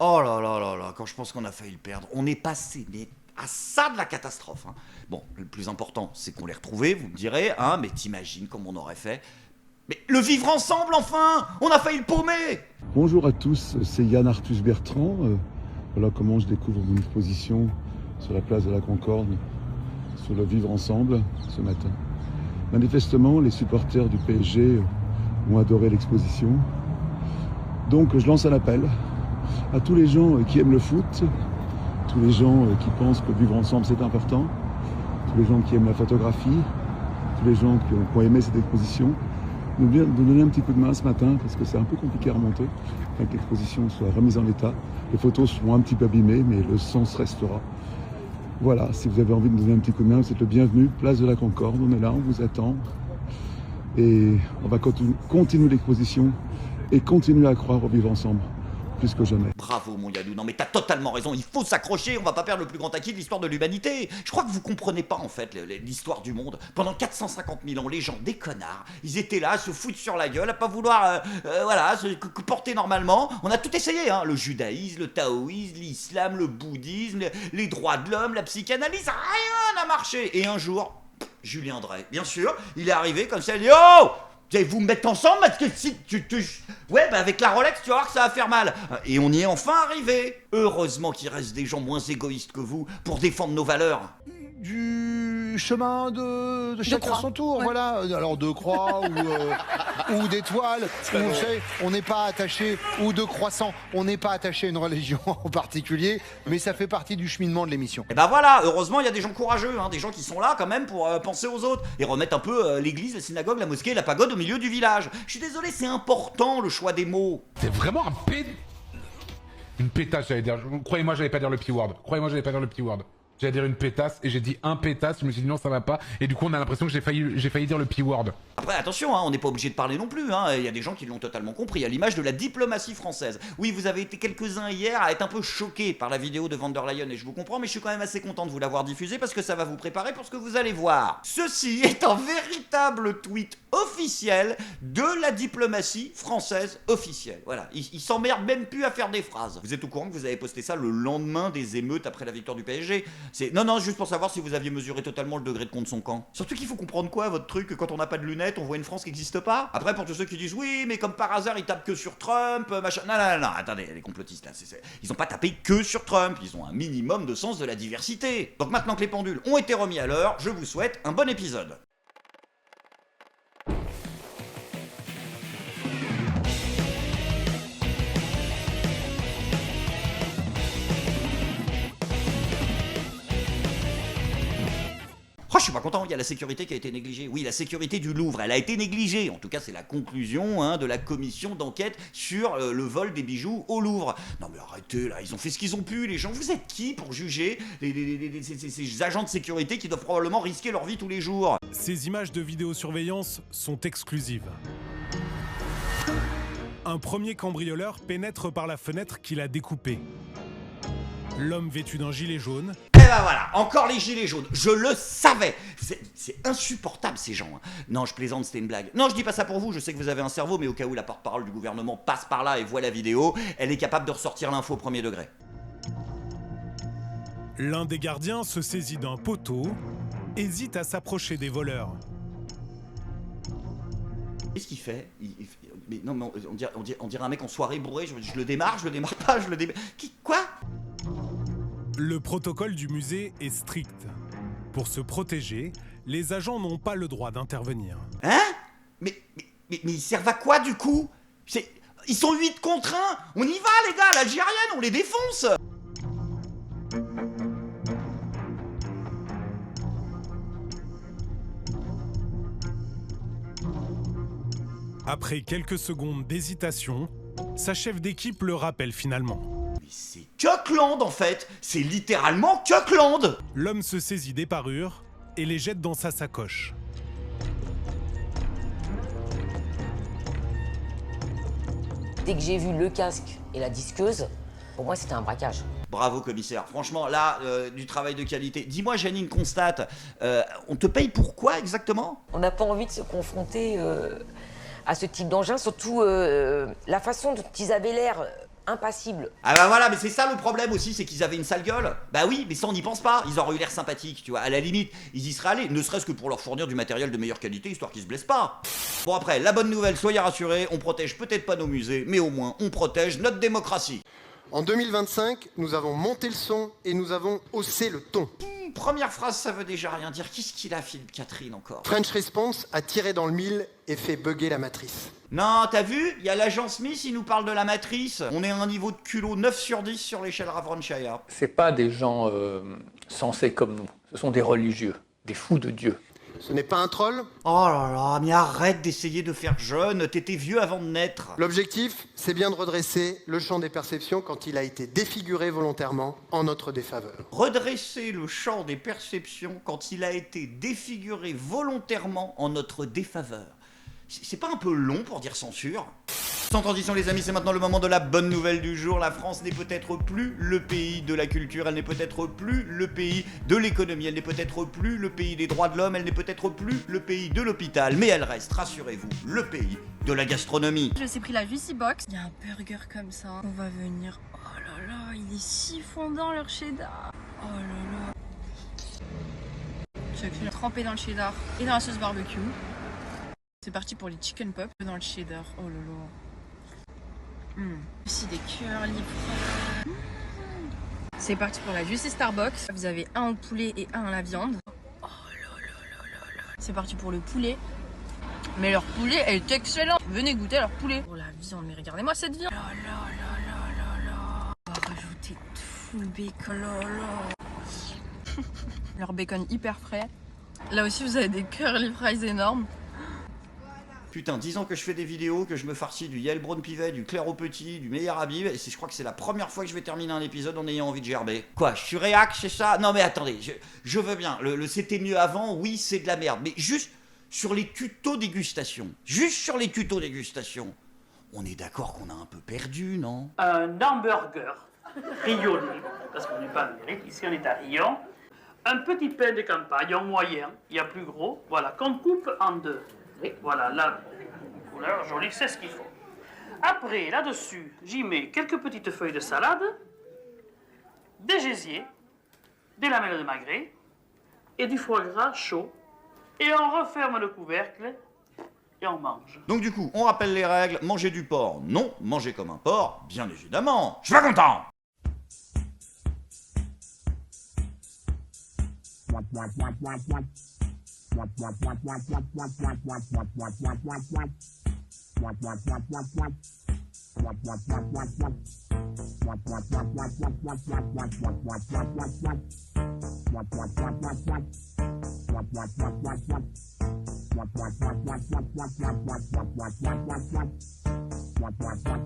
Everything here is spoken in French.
Oh là là là là, quand je pense qu'on a failli le perdre, on est passé mais à ça de la catastrophe, hein. Bon, le plus important, c'est qu'on l'ait retrouvé, vous me direz, hein, mais t'imagines comment on aurait fait. Mais le vivre ensemble, enfin. On a failli le paumer. Bonjour à tous, c'est Yann Arthus Bertrand. Voilà comment je découvre mon exposition sur la place de la Concorde, sur le vivre ensemble ce matin. Manifestement, les supporters du PSG ont adoré l'exposition. Donc je lance un appel à tous les gens qui aiment le foot, tous les gens qui pensent que vivre ensemble c'est important, tous les gens qui aiment la photographie, tous les gens qui ont aimé cette exposition, nous donner un petit coup de main ce matin parce que c'est un peu compliqué à remonter, afin que l'exposition soit remise en état. Les photos seront un petit peu abîmées, mais le sens restera. Voilà, si vous avez envie de nous donner un petit coup de main, vous êtes le bienvenu, place de la Concorde, on est là, on vous attend. Et on va continuer l'exposition et continuer à croire au vivre ensemble, plus que jamais. Bravo mon Yannou, non mais t'as totalement raison, il faut s'accrocher, on va pas perdre le plus grand acquis de l'histoire de l'humanité. Je crois que vous comprenez pas en fait l'histoire du monde. Pendant 450 000 ans, les gens, des connards, ils étaient là à se foutre sur la gueule, à pas vouloir voilà, se porter normalement. On a tout essayé, hein, le judaïsme, le taoïsme, l'islam, le bouddhisme, les droits de l'homme, la psychanalyse, rien n'a marché. Et un jour, Julien Drey, bien sûr, il est arrivé comme ça, il dit « Oh !» Vous me mettre ensemble parce que si ouais, bah avec la Rolex, tu vas voir que ça va faire mal. Et on y est enfin arrivé. Heureusement qu'il reste des gens moins égoïstes que vous pour défendre nos valeurs. Du chemin de chacun son tour, ouais. Voilà. Alors de croix ou d'étoiles, vous savez, on n'est pas attaché, ou de croissant, on n'est pas attaché à une religion en particulier, mais ça fait partie du cheminement de l'émission. Et bah voilà, heureusement il y a des gens courageux, hein, des gens qui sont là quand même pour penser aux autres et remettre un peu l'église, la synagogue, la mosquée, la pagode au milieu du village. Je suis désolé, c'est important le choix des mots. C'est vraiment une pétasse, j'allais dire. Croyez-moi, j'allais pas dire le P-word. J'allais dire une pétasse et j'ai dit un pétasse, je me suis dit non ça va pas et du coup on a l'impression que j'ai failli dire le P-word. Après attention, hein, on n'est pas obligé de parler non plus, hein. Il y a des gens qui l'ont totalement compris, à l'image de la diplomatie française. Oui, vous avez été quelques-uns hier à être un peu choqués par la vidéo de Van der Leyen et je vous comprends, mais je suis quand même assez content de vous l'avoir diffusée parce que ça va vous préparer pour ce que vous allez voir. Ceci est un véritable tweet officiel de la diplomatie française officielle. Voilà, il s'emmerde même plus à faire des phrases. Vous êtes au courant que vous avez posté ça le lendemain des émeutes après la victoire du PSG? Non, juste pour savoir si vous aviez mesuré totalement le degré de contre son camp. Surtout qu'il faut comprendre quoi, votre truc, que quand on n'a pas de lunettes, on voit une France qui n'existe pas. Après, pour tous ceux qui disent oui, mais comme par hasard, ils tapent que sur Trump, machin. Non, attendez, les complotistes là, ils ont pas tapé que sur Trump, ils ont un minimum de sens de la diversité. Donc maintenant que les pendules ont été remis à l'heure, je vous souhaite un bon épisode. Oh, je suis pas content, il y a la sécurité qui a été négligée. Oui, la sécurité du Louvre, elle a été négligée. En tout cas, c'est la conclusion de la commission d'enquête sur le vol des bijoux au Louvre. Non mais arrêtez là, ils ont fait ce qu'ils ont pu, les gens. Vous êtes qui pour juger ces agents de sécurité qui doivent probablement risquer leur vie tous les jours? Ces images de vidéosurveillance sont exclusives. Un premier cambrioleur pénètre par la fenêtre qu'il a découpée. L'homme vêtu d'un gilet jaune. Eh ben voilà, encore les gilets jaunes, je le savais. C'est insupportable ces gens, hein. Non, je plaisante, c'était une blague. Non, je dis pas ça pour vous, je sais que vous avez un cerveau, mais au cas où la porte-parole du gouvernement passe par là et voit la vidéo, elle est capable de ressortir l'info au premier degré. L'un des gardiens se saisit d'un poteau, hésite à s'approcher des voleurs. Qu'est-ce qu'il fait? Mais non, mais on dirait un mec en soirée bourré, je le démarre pas, je le démarre... Quoi? Le protocole du musée est strict. Pour se protéger, les agents n'ont pas le droit d'intervenir. Hein? Mais ils servent à quoi du coup? Ils sont 8 contre 1. On y va les gars, l'Algérienne, on les défonce. Après quelques secondes d'hésitation, sa chef d'équipe le rappelle finalement. Mais c'est Kirkland en fait, c'est littéralement Kirkland. L'homme se saisit des parures et les jette dans sa sacoche. Dès que j'ai vu le casque et la disqueuse, pour moi c'était un braquage. Bravo commissaire, franchement là, du travail de qualité. Dis-moi Janine Constate, on te paye pour quoi exactement? On n'a pas envie de se confronter à ce type d'engin, surtout la façon dont ils avaient l'air impassible. Ah bah voilà, mais c'est ça le problème aussi, c'est qu'ils avaient une sale gueule. Bah oui, mais ça on n'y pense pas, ils auraient eu l'air sympathiques, tu vois, à la limite, ils y seraient allés, ne serait-ce que pour leur fournir du matériel de meilleure qualité, histoire qu'ils se blessent pas. Bon après, la bonne nouvelle, soyez rassurés, on protège peut-être pas nos musées, mais au moins on protège notre démocratie. En 2025, nous avons monté le son et nous avons haussé le ton. Première phrase, ça veut déjà rien dire, qu'est-ce qu'il a, Philippe Catherine, encore? French Response a tiré dans le mille et fait bugger la matrice. Non, t'as vu, il y a l'agent Smith, il nous parle de la matrice, on est à un niveau de culot 9 sur 10 sur l'échelle Ravronshire. C'est pas des gens sensés comme nous, ce sont des religieux, des fous de Dieu. Ce n'est pas un troll. Oh là là, mais arrête d'essayer de faire jeune, t'étais vieux avant de naître. L'objectif, c'est bien de redresser le champ des perceptions quand il a été défiguré volontairement en notre défaveur. Redresser le champ des perceptions quand il a été défiguré volontairement en notre défaveur. C'est pas un peu long pour dire censure? Sans transition les amis, c'est maintenant le moment de la bonne nouvelle du jour. La France n'est peut-être plus le pays de la culture, elle n'est peut-être plus le pays de l'économie, elle n'est peut-être plus le pays des droits de l'homme, elle n'est peut-être plus le pays de l'hôpital, mais elle reste, rassurez-vous, le pays de la gastronomie. Je me suis pris la Juicy Box. Il y a un burger comme ça. On va venir. Oh là là, il est si fondant leur cheddar. Oh là là. J'ai trempé dans le cheddar et dans la sauce barbecue. C'est parti pour les chicken pop dans le cheddar. Oh là là. Aussi des curly fries. C'est parti pour la Juicy Starbucks. Vous avez un au poulet et un à la viande. Oh là là là là là. C'est parti pour le poulet. Mais leur poulet est excellent. Venez goûter leur poulet. Pour la viande, mais regardez-moi cette viande. Oh là là là là là. On va rajouter tout le bacon. Oh là là. Leur bacon hyper frais. Là aussi, vous avez des curly fries énormes. Putain, 10 ans que je fais des vidéos, que je me farcis du Yael Braun Pivet, du Claire au Petit, du Meilleur Habib, et je crois que c'est la première fois que je vais terminer un épisode en ayant envie de gerber. Quoi, je suis réac, c'est ça? Non mais attendez, je veux bien, le c'était mieux avant, oui c'est de la merde, mais juste sur les tutos dégustation, on est d'accord qu'on a un peu perdu, non? Un hamburger rayonné, parce qu'on n'est pas en Amérique, ici on est à Rion. Un petit pain de campagne en moyen, il y a plus gros, voilà, qu'on coupe en deux. Voilà, là, couleur jolie, c'est ce qu'il faut. Après, là-dessus, j'y mets quelques petites feuilles de salade, des gésiers, des lamelles de magret et du foie gras chaud. Et on referme le couvercle et on mange. Donc du coup, on rappelle les règles, manger du porc, non, manger comme un porc, bien évidemment. Je suis pas content.